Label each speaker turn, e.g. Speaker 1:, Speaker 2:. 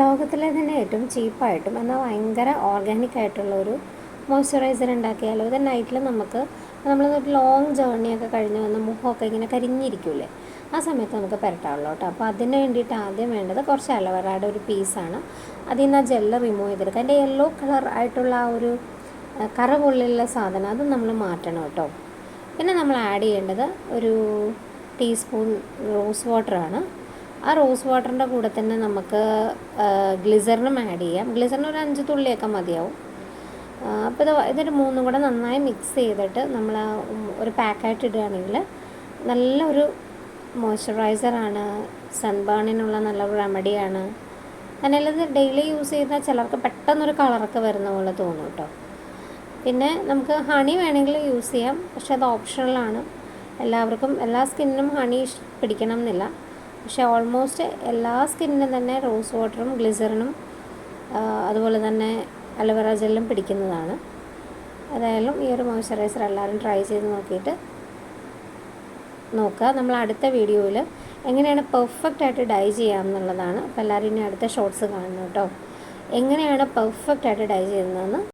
Speaker 1: ലോകത്തിലെ തന്നെ ഏറ്റവും ചീപ്പായിട്ടും എന്നാൽ ഭയങ്കര ഓർഗാനിക് ആയിട്ടുള്ള ഒരു മോയ്സ്ചറൈസർ ഉണ്ടാക്കിയാലോ. ഇത് നൈറ്റിൽ നമുക്ക് നമ്മളൊരു ലോങ് ജേർണിയൊക്കെ കഴിഞ്ഞ് വന്ന് മുഖമൊക്കെ ഇങ്ങനെ കരിഞ്ഞിരിക്കൂലേ, ആ സമയത്ത് നമുക്ക് പുരട്ടാവുള്ളൂ കേട്ടോ. അപ്പോൾ അതിന് വേണ്ടിയിട്ട് ആദ്യം വേണ്ടത് കുറച്ച് അലോവേറയുടെ ഒരു പീസാണ്. അതിൽ നിന്ന് ആ ജെല്ല് റിമൂവ് ചെയ്തെടുക്കുക. അതിൻ്റെ യെല്ലോ കളർ ആയിട്ടുള്ള ആ ഒരു കറ പോലെയുള്ള സാധനം അത് നമ്മൾ മാറ്റണം കേട്ടോ. പിന്നെ നമ്മൾ ആഡ് ചെയ്യേണ്ടത് ഒരു ടീസ്പൂൺ റോസ് വാട്ടറാണ്. ആ റോസ് വാട്ടറിൻ്റെ കൂടെ തന്നെ നമുക്ക് ഗ്ലിസറിനും ആഡ് ചെയ്യാം. ഗ്ലിസറിന് ഒരു 5 തുള്ളിയൊക്കെ മതിയാവും. അപ്പോൾ ഇതൊരു മൂന്നും കൂടെ നന്നായി മിക്സ് ചെയ്തിട്ട് നമ്മൾ ഒരു പാക്കായിട്ട് ഇടുകയാണെങ്കിൽ നല്ലൊരു മോയ്സ്ചറൈസറാണ്. സൺബേണിനുള്ള നല്ലൊരു റെമഡിയാണ്. അതിനല്ലത് ഡെയിലി യൂസ് ചെയ്താൽ ചിലർക്ക് പെട്ടെന്നൊരു കളറൊക്കെ വരുന്ന പോലെ തോന്നും കേട്ടോ. പിന്നെ നമുക്ക് ഹണി വേണമെങ്കിൽ യൂസ് ചെയ്യാം, പക്ഷെ അത് ഓപ്ഷണലാണ്. എല്ലാവർക്കും എല്ലാ സ്കിന്നിനും ഹണി പിടിക്കണം എന്നില്ല. പക്ഷേ ഓൾമോസ്റ്റ് എല്ലാ സ്കിന്നിനും തന്നെ റോസ് വാട്ടറും ഗ്ലിസറിനും അതുപോലെ തന്നെ അലോവേറ ജെല്ലും പിടിക്കുന്നതാണ്. ഏതായാലും ഈ ഒരു മോയ്സ്ചറൈസർ എല്ലാവരും ട്രൈ ചെയ്ത് നോക്കുക. നമ്മൾ അടുത്ത വീഡിയോയിൽ എങ്ങനെയാണ് പെർഫെക്റ്റ് ആയിട്ട് ഡൈ ചെയ്യാമെന്നുള്ളതാണ്. അപ്പോൾ എല്ലാവരും ഇനി അടുത്ത ഷോർട്സ് കാണണം കേട്ടോ. എങ്ങനെയാണ് പെർഫെക്റ്റ് ആയിട്ട് ഡൈ ചെയ്യുന്നതെന്ന്